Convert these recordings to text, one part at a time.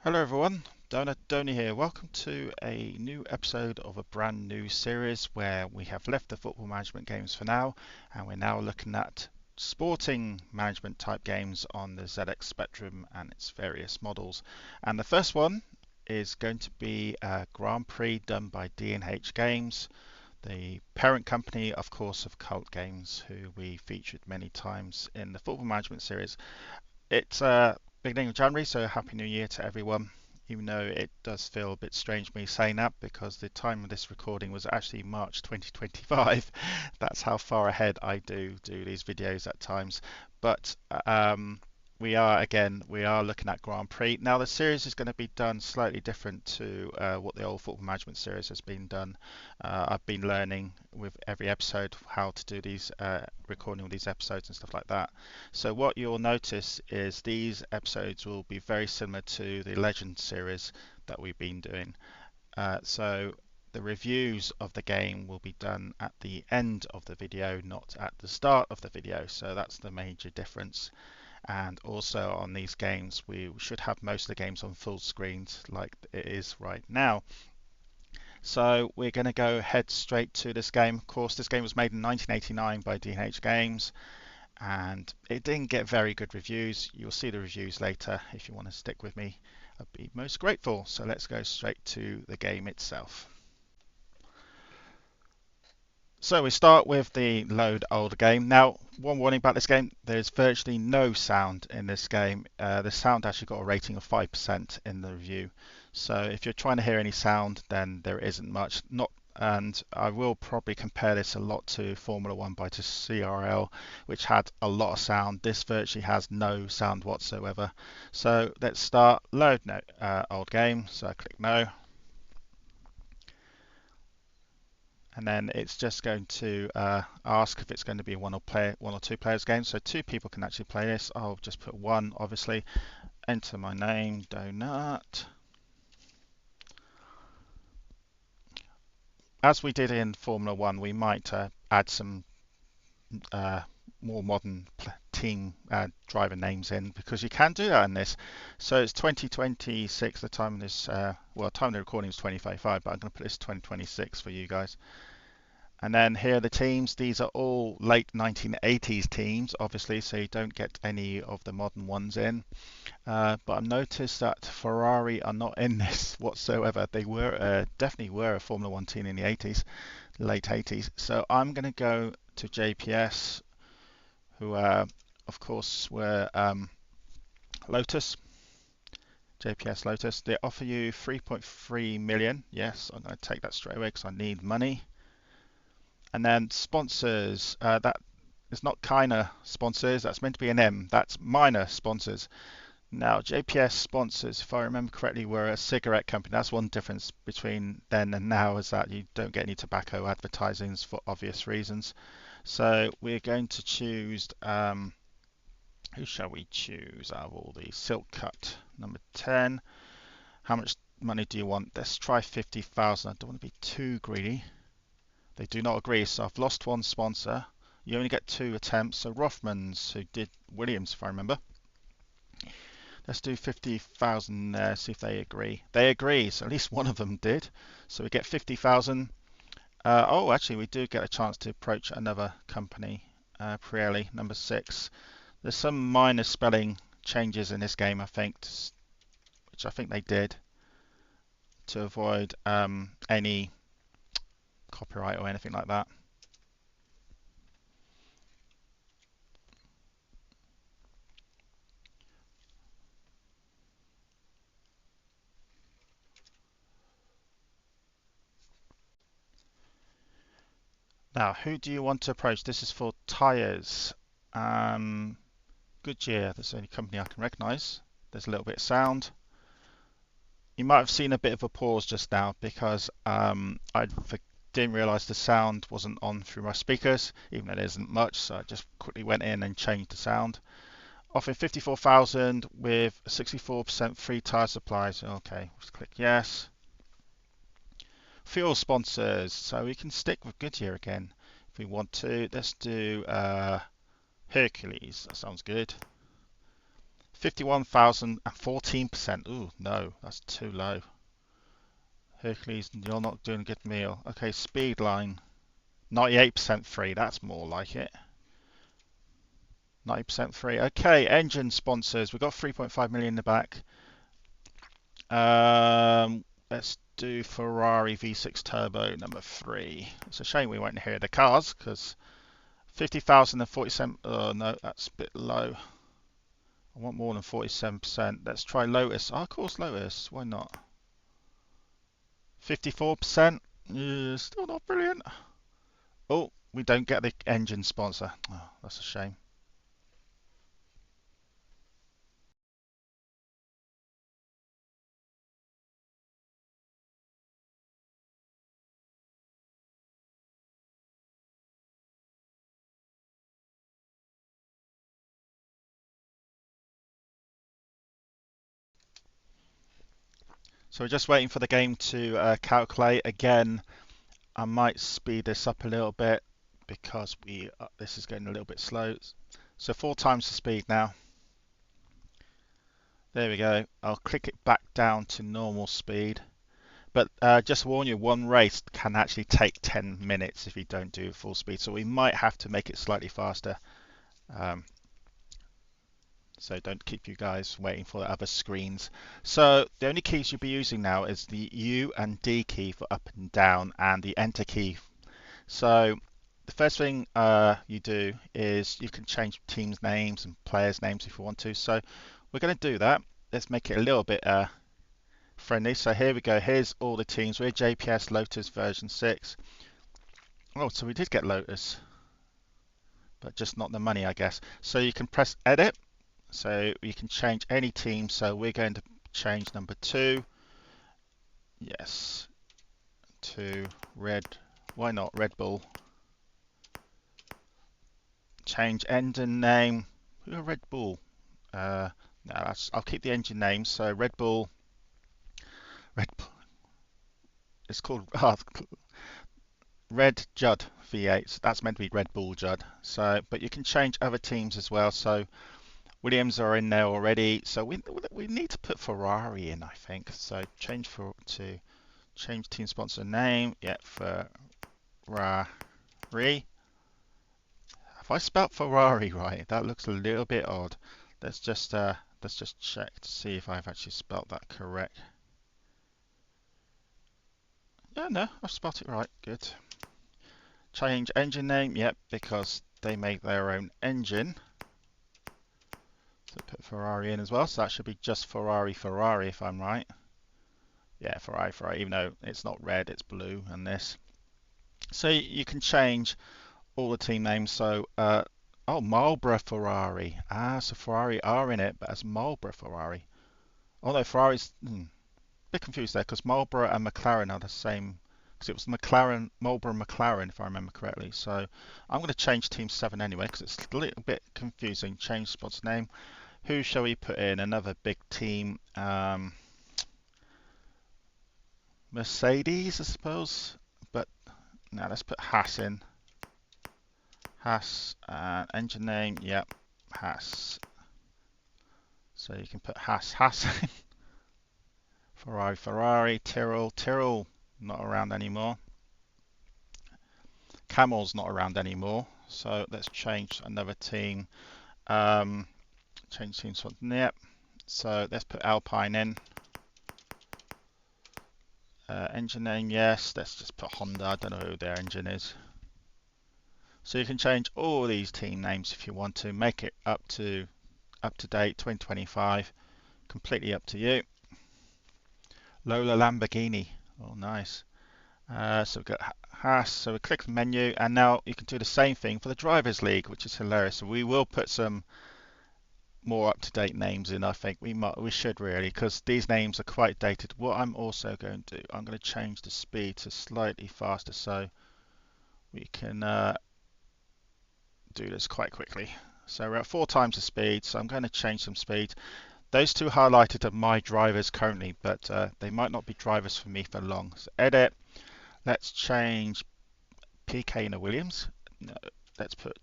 Hello everyone, Donny here. Welcome to a new episode of a brand new series where we have left the football management games for now and we're now looking at sporting management type games on the ZX Spectrum and its various models. And the first one is going to be a Grand Prix done by D&H Games, the parent company of course of Cult Games, who we featured many times in the football management series. It's beginning of January, so Happy New Year to everyone. Even though it does feel a bit strange me saying that because the time of this recording was actually March 2025. That's how far ahead I do these videos at times. But we are looking at Grand Prix. Now the series is going to be done slightly different to what the old football management series has been done. I've been learning with every episode how to do these recording of these episodes and stuff like that. So what you'll notice is these episodes will be very similar to the Legend series that we've been doing. So the reviews of the game will be done at the end of the video, not at the start of the video. So that's the major difference. And also on these games, we should have most of the games on full screens like it is right now. So we're going to go head straight to this game. Of course, this game was made in 1989 by D&H Games, and it didn't get very good reviews. You'll see the reviews later. If you want to stick with me, I'd be most grateful. So let's go straight to the game itself. So we start with the load old game. Now, one warning about this game, there's virtually no sound in this game. The sound actually got a rating of 5% in the review. So if you're trying to hear any sound, then there isn't much. And I will probably compare this a lot to Formula 1 by CRL, which had a lot of sound. This virtually has no sound whatsoever. So let's start load old game. So I click no. And then it's just going to ask if it's going to be one or two players game. So two people can actually play this. I'll just put one, obviously. Enter my name, Donut. As we did in Formula 1, we might add some more modern team driver names in, because you can do that in this. So it's 2026. The time of this, time of the recording is 2035, but I'm going to put this 2026 for you guys. And then here are the teams. These are all late 1980s teams, obviously, so you don't get any of the modern ones in. But I've noticed that Ferrari are not in this whatsoever. They were definitely were a Formula 1 team in the 80s, late 80s. So I'm going to go to JPS, who of course were Lotus. JPS Lotus. They offer you 3.3 million. Yes, I'm going to take that straight away because I need money. And then sponsors, that is not kinda sponsors, that's meant to be an M, that's minor sponsors. Now JPS sponsors, if I remember correctly, were a cigarette company. That's one difference between then and now, is that you don't get any tobacco advertisings for obvious reasons. So we're going to choose, who shall we choose out of all these? Silk Cut, number 10. How much money do you want? Let's try 50,000. I don't want to be too greedy. They do not agree, so I've lost one sponsor. You only get 2 attempts. So Rothmans, who did Williams, if I remember. Let's do 50,000 there, see if they agree. They agree, so at least one of them did. So we get 50,000. Oh, actually, we do get a chance to approach another company, Pirelli, number 6. There's some minor spelling changes in this game, I think, which I think they did to avoid any copyright or anything like that. Now, who do you want to approach? This is for tyres. Goodyear, that's the only company I can recognise. There's a little bit of sound. You might have seen a bit of a pause just now because I didn't realise the sound wasn't on through my speakers, even though there isn't much, so I just quickly went in and changed the sound. Offering 54,000 with 64% free tyre supplies. Okay, let's click yes. Fuel sponsors, so we can stick with Goodyear again if we want to. Let's do Hercules, that sounds good. 51,000 and 14%. Ooh, no, that's too low. Hercules, you're not doing a good meal. Okay, Speedline, 98% free. That's more like it. 90% free. Okay, engine sponsors. We've got 3.5 million in the back. Let's do Ferrari V6 Turbo number 3. It's a shame we won't hear the cars because 50,000 and 47. Oh no, that's a bit low. I want more than 47%. Let's try Lotus. Oh, of course, Lotus. Why not? 54%. Still not brilliant. Oh, we don't get the engine sponsor. Oh, that's a shame. So we're just waiting for the game to calculate. Again, I might speed this up a little bit because this is getting a little bit slow. So 4 times the speed now. There we go. I'll click it back down to normal speed. But just to warn you, one race can actually take 10 minutes if you don't do full speed. So we might have to make it slightly faster. So don't keep you guys waiting for the other screens. So the only keys you'll be using now is the U and D key for up and down and the enter key. So the first thing you do is you can change teams names and players names if you want to. So we're going to do that. Let's make it a little bit friendly. So here we go. Here's all the teams. We're JPS Lotus version 6. Oh, so we did get Lotus, but just not the money, I guess. So you can press edit. So you can change any team. So we're going to change number 2. Yes, to Red. Why not Red Bull? Change engine name. Who are Red Bull? No, I'll keep the engine name. So Red Bull. Red Bull. It's called Red Judd V8. So that's meant to be Red Bull Judd. So, but you can change other teams as well. So Williams are in there already. So we need to put Ferrari in, I think. So change team sponsor name. Yeah, Ferrari. Have I spelt Ferrari right? That looks a little bit odd. Let's just check to see if I've actually spelt that correct. Yeah, no, I've spelt it right. Good. Change engine name. Yep, because they make their own engine. So put Ferrari in as well. So that should be just Ferrari if I'm right. Yeah, Ferrari, even though it's not red, it's blue and this. So you can change all the team names. So, oh, Marlboro Ferrari. Ah, so Ferrari are in it, but as Marlboro Ferrari. Oh no, Ferrari's a bit confused there because Marlboro and McLaren are the same. Because it was McLaren, Marlboro McLaren, if I remember correctly. So I'm going to change Team 7 anyway because it's a little bit confusing. Change sponsor name. Who shall we put in? Another big team. Mercedes, I suppose. But now let's put Haas in. Haas, engine name, yep, Haas. So you can put Haas in. Ferrari, Tyrrell, not around anymore. Camel's not around anymore. So let's change another team. Change team something, yep. So let's put Alpine in. Engine name, yes. Let's just put Honda. I don't know who their engine is. So you can change all these team names if you want to. Make it up to date 2025. Completely up to you. Lola Lamborghini. Oh, nice. So we've got Haas. So we click the menu, and now you can do the same thing for the Drivers League, which is hilarious. So we will put some more up-to-date names in. I think we should really, because these names are quite dated. What I'm also going to do, I'm going to change the speed to slightly faster, so we can do this quite quickly. So we're at 4 times the speed. So I'm going to change some speed. Those 2 highlighted are my drivers currently, but they might not be drivers for me for long. So edit. Let's change PK into Williams. No, let's put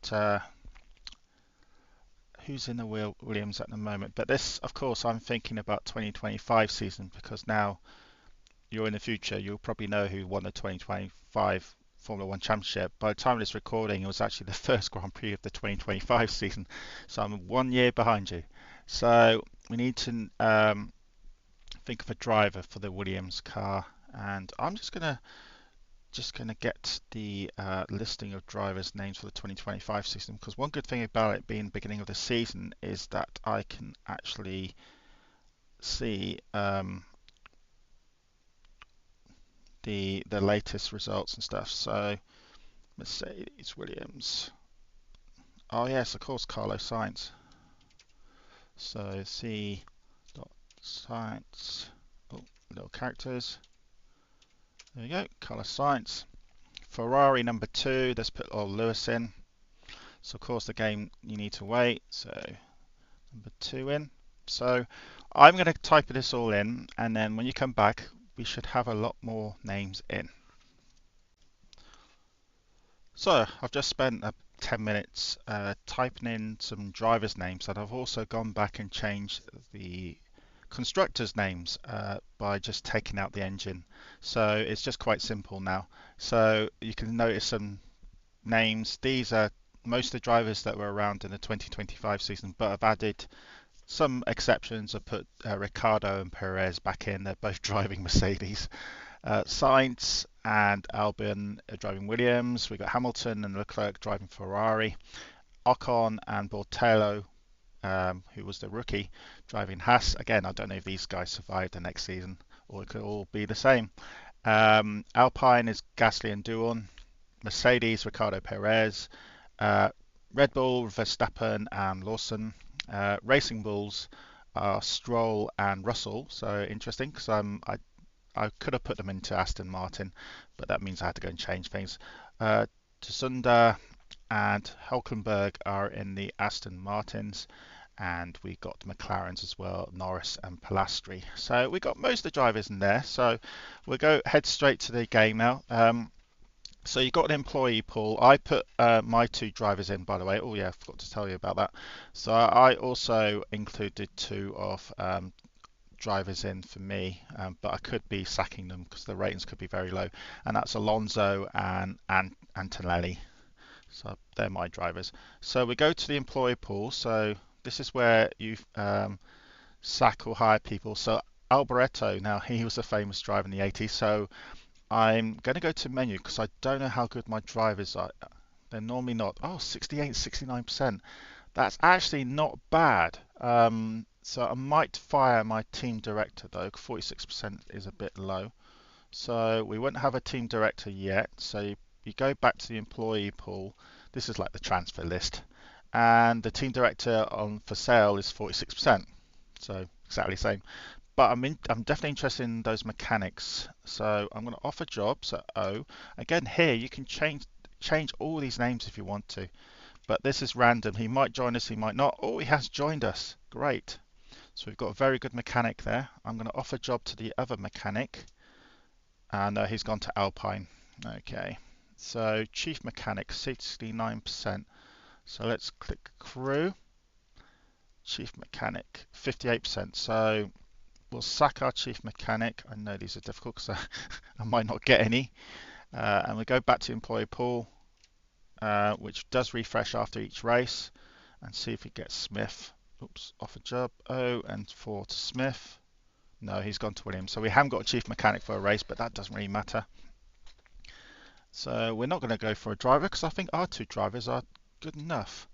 who's in the Williams at the moment. But this, of course, I'm thinking about 2025 season, because now you're in the future. You'll probably know who won the 2025 Formula One Championship. By the time of this recording, it was actually the first Grand Prix of the 2025 season. So I'm 1 year behind you. So we need to think of a driver for the Williams car, and I'm just gonna get the listing of drivers' names for the 2025 season, because one good thing about it being the beginning of the season is that I can actually see the latest results and stuff. So Mercedes, Williams. Oh yes, of course, Carlos Sainz. So C dot Sainz. Oh, little characters. There we go, Carlos Sainz. Ferrari number 2. Let's put old Lewis in. So of course the game you need to wait. So number 2 in. So I'm going to type this all in, and then when you come back, we should have a lot more names in. So I've just spent 10 minutes typing in some drivers' names, and I've also gone back and changed the constructors' names by just taking out the engine. So it's just quite simple now. So you can notice some names. These are most of the drivers that were around in the 2025 season, but I've added some exceptions. I put Ricardo and Perez back in. They're both driving Mercedes. Sainz and Albon are driving Williams. We've got Hamilton and Leclerc driving Ferrari. Ocon and Bortello, who was the rookie, driving Haas. Again, I don't know if these guys survive the next season, or it could all be the same. Alpine is Gasly and Doohan. Mercedes, Ricardo Perez. Red Bull, Verstappen and Lawson. Racing Bulls are Stroll and Russell. So interesting, because I could have put them into Aston Martin, but that means I had to go and change things. Tsunoda and Hülkenberg are in the Aston Martins, and we got McLarens as well, Norris and Piastri. So we got most of the drivers in there. So we'll head straight to the game now. So you got an employee pool. I put my 2 drivers in, by the way. Oh yeah, I forgot to tell you about that. So I also included 2 of drivers in for me, but I could be sacking them because the ratings could be very low, and that's Alonso and Antonelli. So they're my drivers. So we go to the employee pool. So this is where you sack or hire people. So Alboreto, now he was a famous driver in the 80s. So I'm going to go to menu because I don't know how good my drivers are. They're normally not. Oh, 68, 69%. That's actually not bad. So I might fire my team director though. 46% is a bit low. So we won't have a team director yet. So you go back to the employee pool. This is like the transfer list. And the team director on for sale is 46%. So exactly the same. But I'm definitely interested in those mechanics. So I'm going to offer jobs at O. Again, here you can change all these names if you want to. But this is random. He might join us, he might not. Oh, he has joined us. Great. So we've got a very good mechanic there. I'm going to offer job to the other mechanic. And he's gone to Alpine. Okay. So chief mechanic, 69%. So let's click crew. Chief mechanic, 58%. So we'll sack our chief mechanic. I know these are difficult because I might not get any. And we go back to employee pool, which does refresh after each race, and see if we get Smith. Oops, offer job O and 4 to Smith. No, he's gone to Williams. So we haven't got a chief mechanic for a race, but that doesn't really matter. So we're not going to go for a driver because I think our 2 drivers are good enough.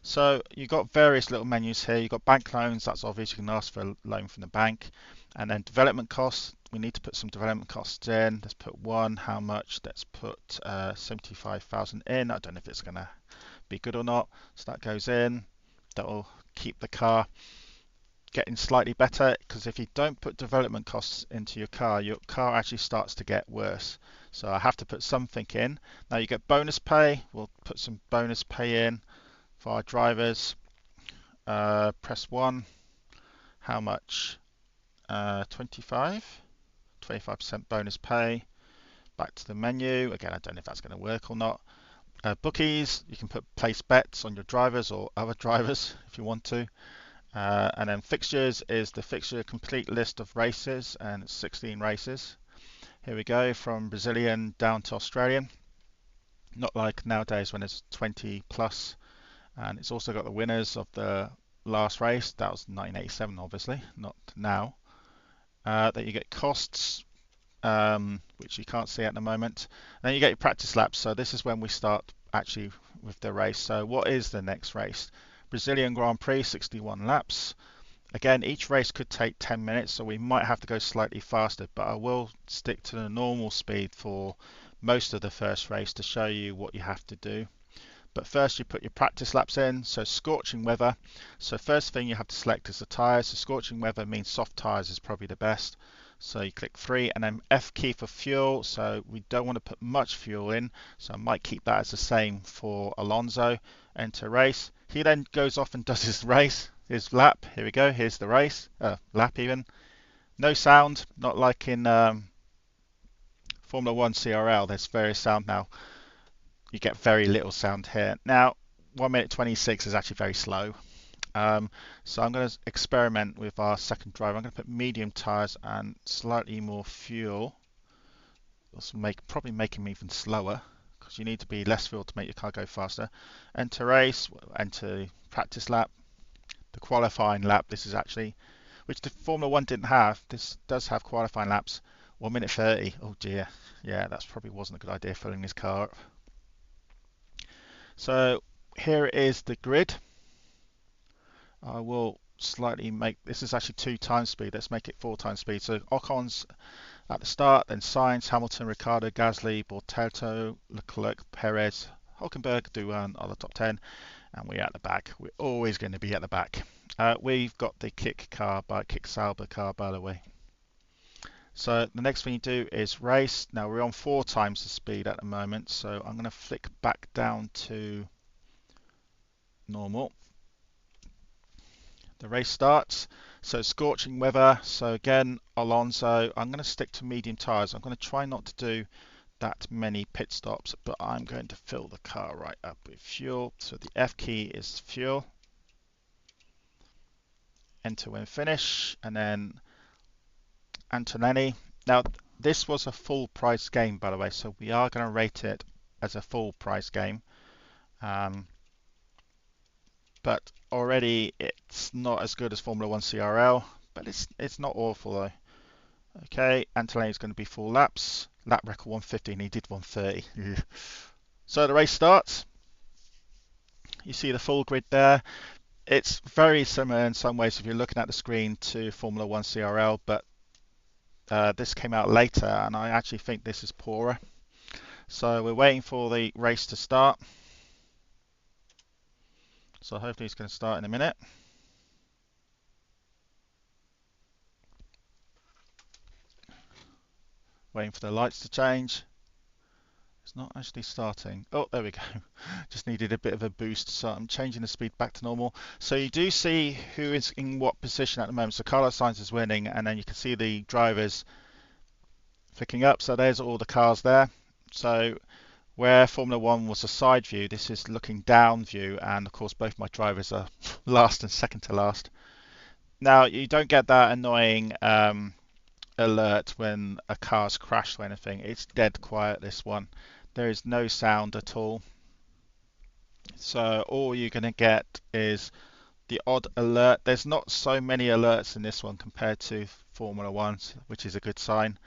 So you've got various little menus here. You've got bank loans, that's obvious, you can ask for a loan from the bank. And then development costs, we need to put some development costs in. Let's put 1, how much? Let's put 75,000 in. I don't know if it's going to be good or not. So that goes in. That'll keep the car getting slightly better, because if you don't put development costs into your car actually starts to get worse. So I have to put something in. Now you get bonus pay. We'll put some bonus pay in for our drivers. Press 1. How much? 25%. Bonus pay. Back to the menu. Again, I don't know if that's going to work or not. Bookies, you can place bets on your drivers or other drivers if you want to. And then fixtures is the fixture complete list of races, and it's 16 races. Here we go, from Brazilian down to Australian. Not like nowadays when it's 20 plus. And it's also got the winners of the last race. That was 1987, obviously, not now. Then you get costs, which you can't see at the moment. And then you get your practice laps. So this is when we start actually with the race. So what is the next race? Brazilian Grand Prix, 61 laps. Again, each race could take 10 minutes, so we might have to go slightly faster, but I will stick to the normal speed for most of the first race to show you what you have to do. But first you put your practice laps in. So scorching weather. So first thing you have to select is the tyres. So scorching weather means soft tyres is probably the best. So you click 3 and then F key for fuel. So we don't want to put much fuel in. So I might keep that as the same for Alonso. Enter race. He then goes off and does his race, his lap. Here we go. Here's the race, lap even. No sound, not like in Formula 1 CRL. There's various sound now. You get very little sound here. Now, 1 minute 26 is actually very slow. So I'm going to experiment with our second driver. I'm going to put medium tyres and slightly more fuel. This will probably make him even slower, because you need to be less fuel to make your car go faster. Enter race, enter practice lap, the qualifying lap. This is actually, which the Formula 1 didn't have. This does have qualifying laps. 1 minute 30. Oh dear. Yeah, that probably wasn't a good idea filling this car up. So here is the grid. I will slightly make, this is actually 2 times speed. Let's make it 4 times speed. So Ocon's at the start, then Sainz, Hamilton, Ricciardo, Gasly, Bortoleto, Leclerc, Perez, Hulkenberg, Doohan are the top 10, and we're at the back. We're always going to be at the back. We've got the kick Sauber car, by the way. So the next thing you do is race. Now we're on 4 times the speed at the moment, so I'm going to flick back down to normal. The race starts. So scorching weather. So again, Alonso. I'm going to stick to medium tyres. I'm going to try not to do that many pit stops, but I'm going to fill the car right up with fuel. So the F key is fuel. Enter when finish, and then Antonelli. Now this was a full price game, by the way, so we are going to rate it as a full price game. But already it's not as good as Formula 1 CRL, but it's not awful though. Okay, Antonelli's going to be 4 laps. Lap record 115, he did 130. So the race starts. You see the full grid there. It's very similar in some ways if you're looking at the screen to Formula 1 CRL, but this came out later and I actually think this is poorer. So we're waiting for the race to start. So hopefully it's going to start in a minute. Waiting for the lights to change. It's not actually starting. Oh, there we go. Just needed a bit of a boost, so I'm changing the speed back to normal. So you do see who is in what position at the moment. So Carlos Sainz is winning, and then you can see the drivers flicking up. So there's all the cars there. So where Formula 1 was a side view, this is looking down view, and of course both my drivers are last and second to last. Now you don't get that annoying alert when a car's crashed or anything. It's dead quiet, this one. There is no sound at all. So all you're going to get is the odd alert. There's not so many alerts in this one compared to Formula 1, which is a good sign.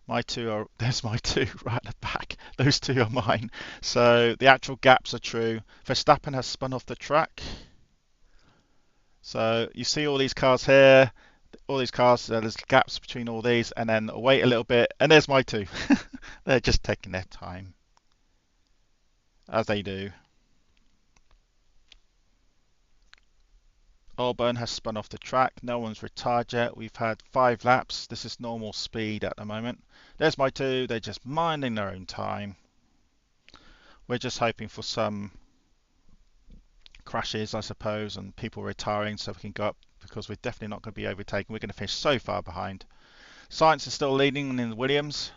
There's my 2 right at the back. Those 2 are mine. So the actual gaps are true. Verstappen has spun off the track. So you see all these cars here, all these cars, there's gaps between all these, and then wait a little bit, and there's my 2. They're just taking their time, as they do. Albon has spun off the track. No one's retired yet. We've had 5 laps. This is normal speed at the moment. There's my 2. They're just minding their own time. We're just hoping for some crashes, I suppose, and people retiring so we can go up, because we're definitely not going to be overtaken. We're going to finish so far behind. Sainz is still leading in the Williams.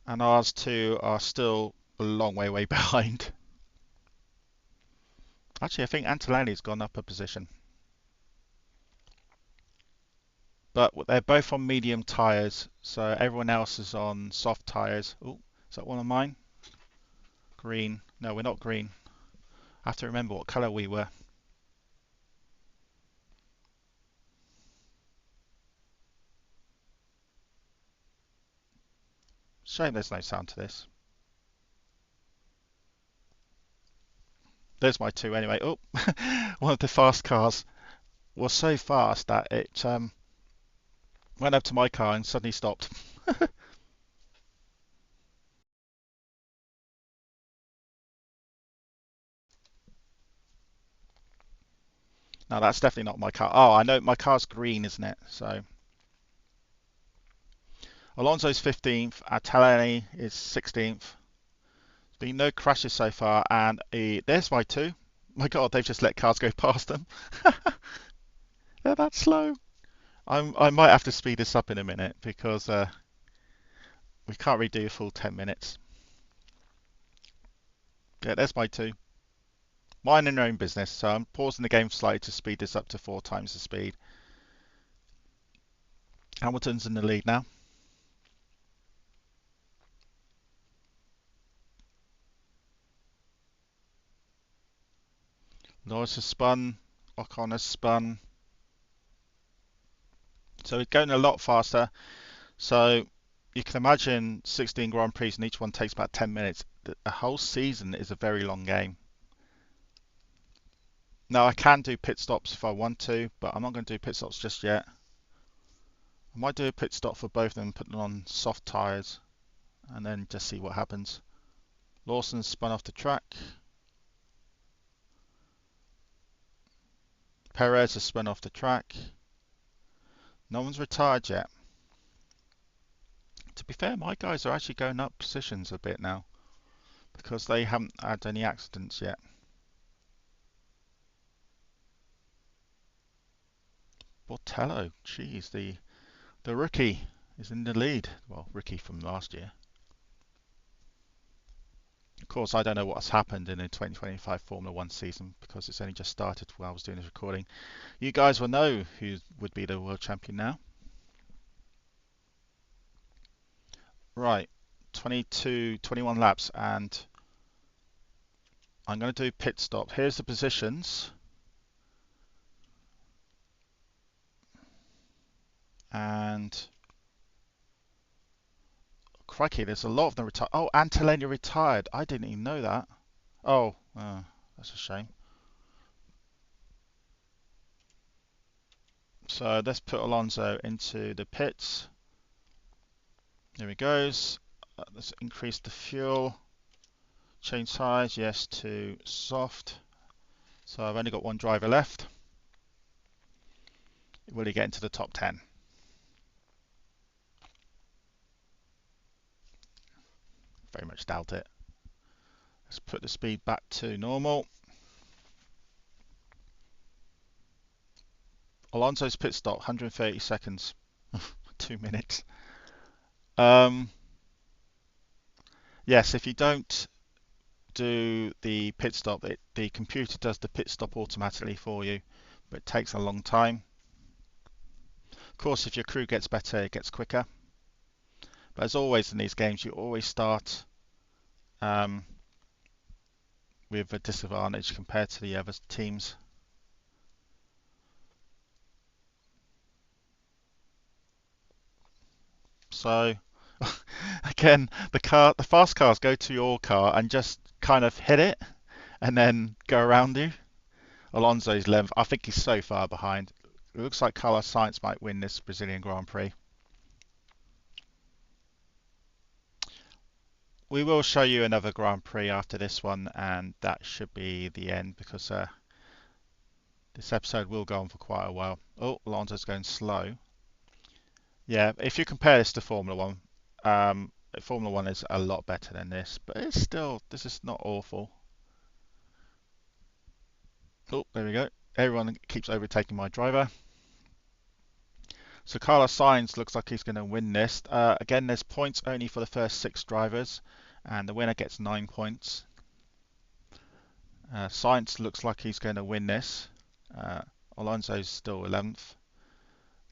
and ours two are still a long way behind. Actually, I think Antonelli's gone up a position. But they're both on medium tyres, so everyone else is on soft tyres. Oh, is that one of mine? Green. No, we're not green. I have to remember what colour we were. Shame there's no sound to this. There's my two anyway. Oh, one of the fast cars was so fast that it went up to my car and suddenly stopped. No, that's definitely not my car. Oh, I know my car's green, isn't it? So Alonso's 15th, Attalani is 16th. There's been no crashes so far, and there's my two. My God, they've just let cars go past them. They're that slow. I might have to speed this up in a minute because we can't really do a full 10 minutes. Yeah, there's my two. Minding their own business, so I'm pausing the game slightly to speed this up to 4 times the speed. Hamilton's in the lead now. Norris has spun. Ocon has spun. So it's going a lot faster. So you can imagine 16 Grand Prix and each one takes about 10 minutes. A whole season is a very long game. Now I can do pit stops if I want to, but I'm not going to do pit stops just yet. I might do a pit stop for both of them, put them on soft tyres, and then just see what happens. Lawson's spun off the track. Perez has spun off the track. No one's retired yet. To be fair, my guys are actually going up positions a bit now because they haven't had any accidents yet. Bortello, geez, the rookie is in the lead. Well, rookie from last year. Of course, I don't know what's happened in the 2025 Formula One season because it's only just started while I was doing this recording. You guys will know who would be the world champion now. Right, 21 laps, and I'm going to do pit stop. Here's the positions. And crikey, there's a lot of them retired. Oh, Antonelli retired. I didn't even know that. Oh, that's a shame. So let's put Alonso into the pits. Here he goes. Let's increase the fuel. Change tyres, yes, to soft. So I've only got one driver left. Will he get into the top 10? Very much doubt it. Let's put the speed back to normal. Alonso's pit stop, 130 seconds. 2 minutes. Yes, if you don't do the pit stop, the computer does the pit stop automatically for you, but it takes a long time. Of course, if your crew gets better, it gets quicker. But as always in these games, you always start with a disadvantage compared to the other teams. So again, the fast cars go to your car and just kind of hit it and then go around you. Alonso's length, I think he's so far behind. It looks like Carlos Sainz might win this Brazilian Grand Prix. We will show you another Grand Prix after this one, and that should be the end because this episode will go on for quite a while. Oh, Alonso's going slow. Yeah, if you compare this to Formula One, Formula One is a lot better than this, but it's still, this is not awful. Oh, there we go. Everyone keeps overtaking my driver. So Carlos Sainz looks like he's going to win this. Again, there's points only for the first 6 drivers, and the winner gets 9 points. Sainz looks like he's going to win this. Alonso's still 11th.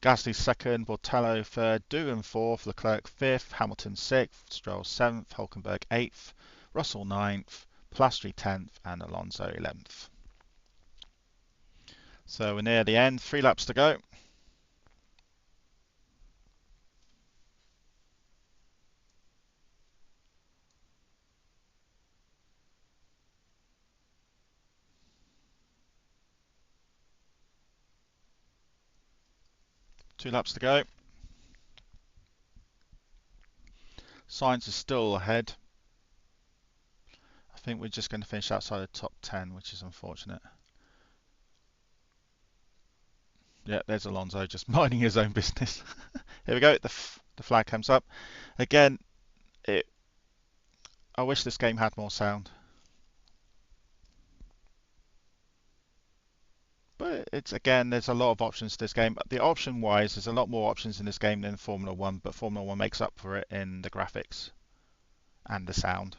Gasly 2nd, Bortello 3rd, Doohan 4th, Leclerc 5th, Hamilton 6th, Stroll 7th, Hulkenberg 8th, Russell 9th, Piastri 10th, and Alonso 11th. So we're near the end, 3 laps to go. Two laps to go. Sainz is still ahead. I think we're just going to finish outside the top 10, which is unfortunate. Yeah, there's Alonso just minding his own business. Here we go. The flag comes up. Again, I wish this game had more sound. But it's, again, there's a lot of options to this game. The option wise, there's a lot more options in this game than Formula 1, but Formula 1 makes up for it in the graphics and the sound.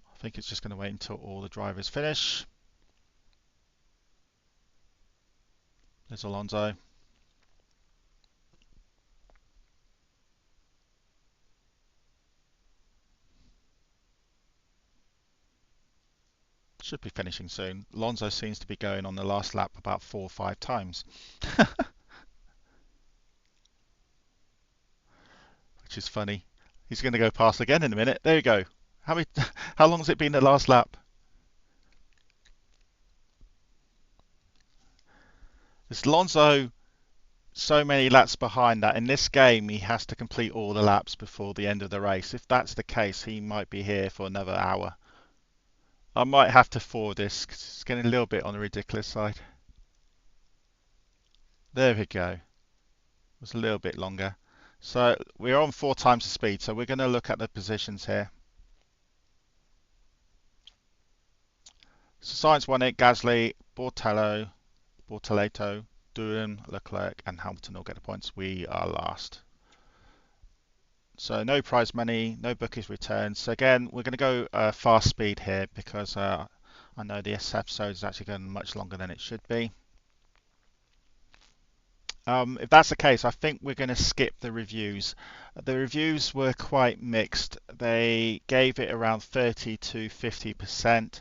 I think it's just going to wait until all the drivers finish. There's Alonso. Should be finishing soon. Alonso seems to be going on the last lap about 4 or 5 times. Which is funny. He's going to go past again in a minute. There you go. How long has it been the last lap? It's Alonso so many laps behind that in this game he has to complete all the laps before the end of the race. If that's the case, he might be here for another hour. I might have to forward this because it's getting a little bit on the ridiculous side. There we go. It was a little bit longer. So we're on 4 times the speed, so we're going to look at the positions here. So Sainz won it, Gasly, Bortello, Doohan, Leclerc and Hamilton all get the points. We are last. So no prize money, no bookies returned. So again, we're going to go fast speed here because I know this episode is actually going much longer than it should be. If that's the case, I think we're going to skip the reviews. The reviews were quite mixed. They gave it around 30 to 50%.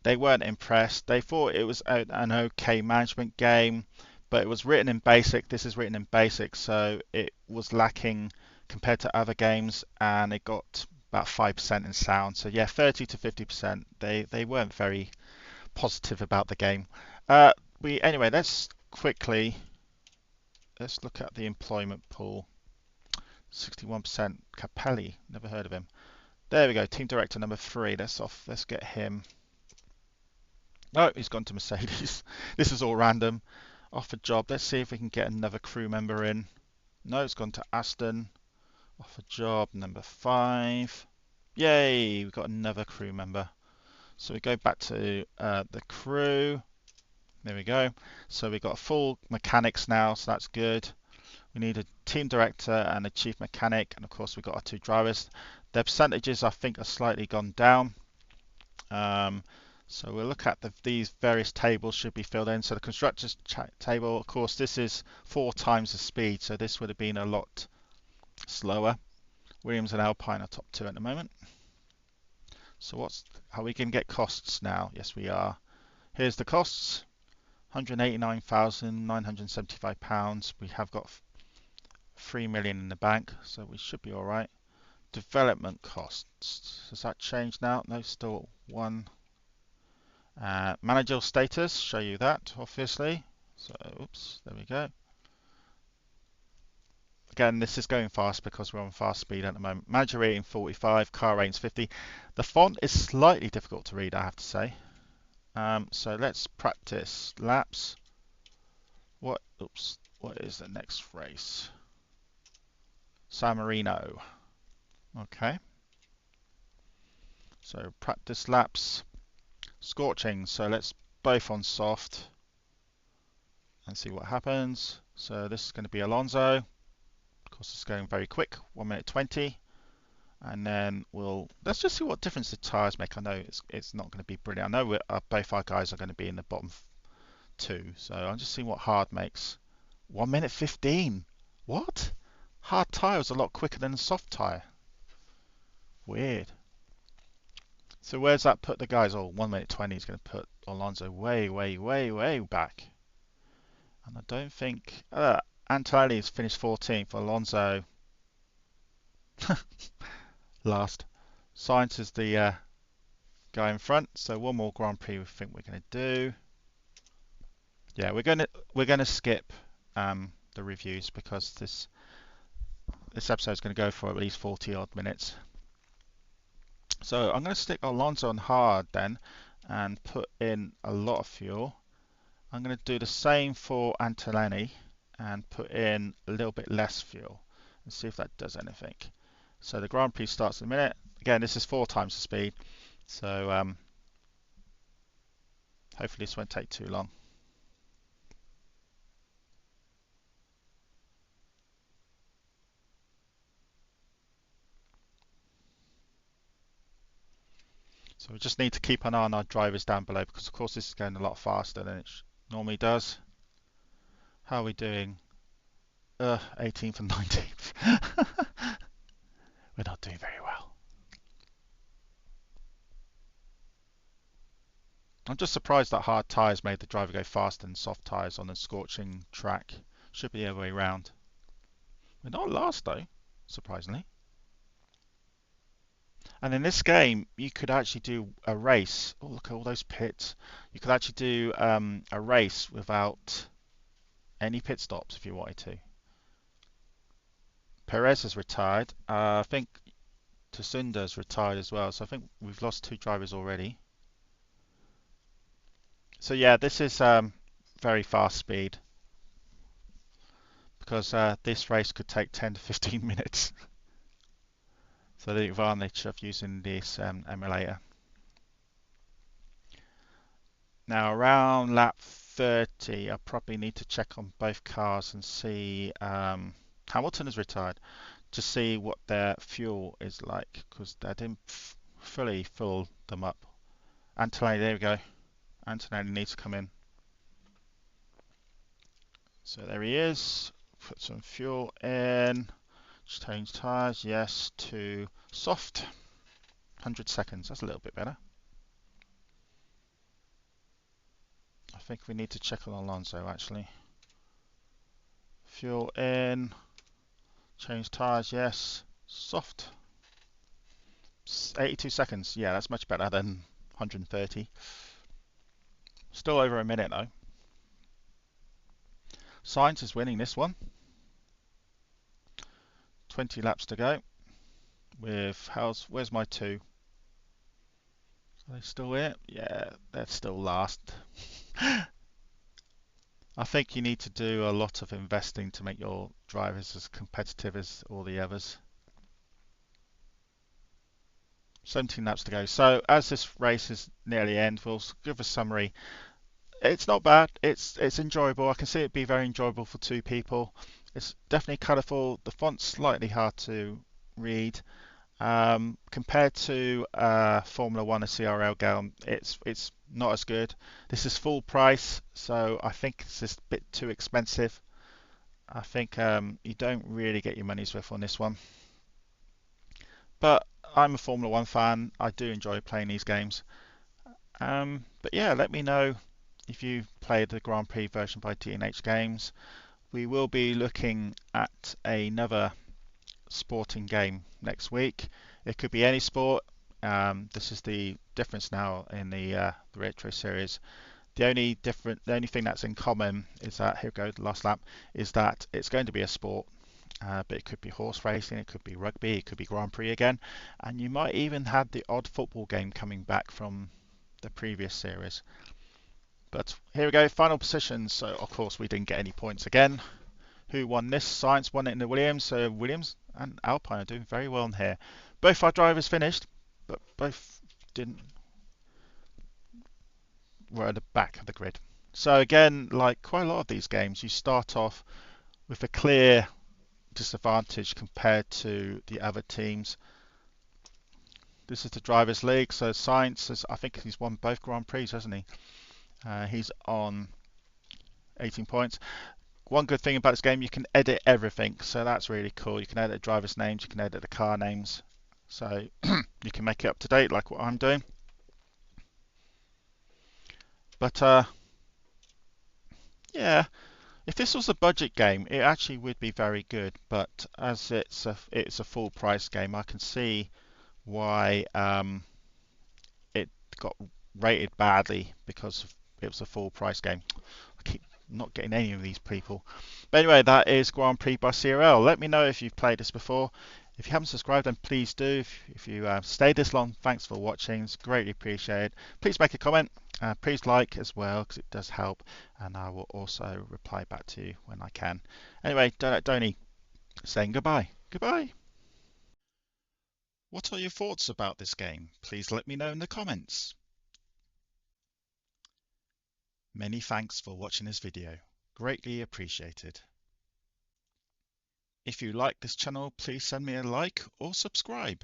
They weren't impressed. They thought it was an okay management game, but it was written in BASIC. This is written in BASIC, so it was lacking compared to other games, and it got about 5% in sound. So yeah, 30 to 50%. They weren't very positive about the game. Anyway, let's look at the employment pool. 61% Capelli, never heard of him. There we go, team director number 3. Let's get him. Oh, he's gone to Mercedes. This is all random. Offered job. Let's see if we can get another crew member in. No, it's gone to Aston. Offered job number 5. Yay, we've got another crew member. So we go back to the crew. There we go. So we've got full mechanics now, so that's good. We need a team director and a chief mechanic, and of course we've got our 2 drivers. Their percentages I think are slightly gone down. So we'll look at these various tables should be filled in. So the constructors table, of course, this is 4 times the speed, so this would have been a lot slower. Williams and Alpine are top 2 at the moment. So how we can get costs now? Yes, we are. Here's the costs. £189,975. We have got 3 million in the bank, so we should be all right. Development costs. Has that changed now? No, still 1. Managerial status, show you that, obviously. So, oops, there we go. Again, this is going fast because we're on fast speed at the moment. Manager rating 45, car ratings 50. The font is slightly difficult to read, I have to say. So let's practice laps. What is the next race? San Marino. Okay. So practice laps. scorching. So let's both on soft and see what happens. So this is going to be Alonso. Of course, it's going very quick, 1 minute 20. And then let's just see what difference the tyres make. I know it's not going to be brilliant. I know both our guys are going to be in the bottom two. So I'll just see what hard makes. 1 minute 15. What? Hard tyre was a lot quicker than a soft tyre. Weird. So where's that put the guys? Oh, 1 minute 20 is going to put Alonso way, way, way, way back. And I don't think Antonelli's finished 14th. Alonso last. Sainz is the guy in front. So one more Grand Prix we think we're going to do. Yeah, we're gonna skip the reviews because this episode is going to go for at least 40 odd minutes. So I'm going to stick Alonso on hard then and put in a lot of fuel. I'm going to do the same for Antonelli and put in a little bit less fuel and see if that does anything. So the Grand Prix starts in a minute. Again, this is 4 times the speed, so hopefully this won't take too long. So we just need to keep an eye on our drivers down below because of course this is going a lot faster than it normally does. How are we doing? 18th and 19th. We're not doing very well. I'm just surprised that hard tyres made the driver go faster than soft tyres on a scorching track. Should be the other way around. We're not last though, surprisingly. And in this game, you could actually do a race. Oh, look at all those pits. You could actually do a race without any pit stops if you wanted to. Perez has retired. I think Tsunoda's retired as well. So I think we've lost 2 drivers already. So yeah, this is very fast speed because this race could take 10 to 15 minutes. So the advantage of using this emulator. Now around lap 30, I probably need to check on both cars and see Hamilton has retired to see what their fuel is like because they didn't fully fill them up. Antonelli, there we go. Antonelli needs to come in. So there he is. Put some fuel in. Change tyres, yes, to soft. 100 seconds, that's a little bit better. I think we need to check on Alonso actually. Fuel in. Change tyres, yes. Soft. 82 seconds, yeah, that's much better than 130. Still over a minute though. Sainz is winning this one. 20 laps to go. Where's my 2? Are they still here? Yeah, they're still last. I think you need to do a lot of investing to make your drivers as competitive as all the others. 17 laps to go. So as this race is nearly end, we'll give a summary. It's not bad. It's enjoyable. I can see it be very enjoyable for 2 people. It's definitely colourful. The font's slightly hard to read. Compared to Formula 1 or CRL game, it's not as good. This is full price, so I think this is a bit too expensive. I think you don't really get your money's worth on this one. But I'm a Formula 1 fan. I do enjoy playing these games. But yeah, let me know if you played the Grand Prix version by T&H Games. We will be looking at another sporting game next week. It could be any sport. This is the difference now in the retro series. The only thing that's in common is that here we go, the last lap, is that it's going to be a sport. But it could be horse racing, it could be rugby, it could be Grand Prix again, and you might even have the odd football game coming back from the previous series. But here we go, final positions. So of course we didn't get any points again. Who won this? Sainz won it in the Williams. So Williams and Alpine are doing very well in here. Both our drivers finished, but both didn't we're at the back of the grid. So again, like quite a lot of these games, you start off with a clear disadvantage compared to the other teams. This is the Drivers' League, so Sainz, I think he's won both Grand Prix, hasn't he? He's on 18 points. One good thing about this game, you can edit everything, so that's really cool. You can edit drivers' names, you can edit the car names, so you can make it up to date like what I'm doing. But yeah, if this was a budget game, it actually would be very good. But as it's a full price game, I can see why it got rated badly because it was a full price game. I keep not getting any of these people. But anyway, that is Grand Prix by CRL. Let me know if you've played this before. If you haven't subscribed, then please do. If you stayed this long, thanks for watching. It's greatly appreciated. Please make a comment. Please like as well, because it does help. And I will also reply back to you when I can. Anyway, Donny, saying goodbye. Goodbye. What are your thoughts about this game? Please let me know in the comments. Many thanks for watching this video. Greatly appreciated. If you like this channel, please send me a like or subscribe.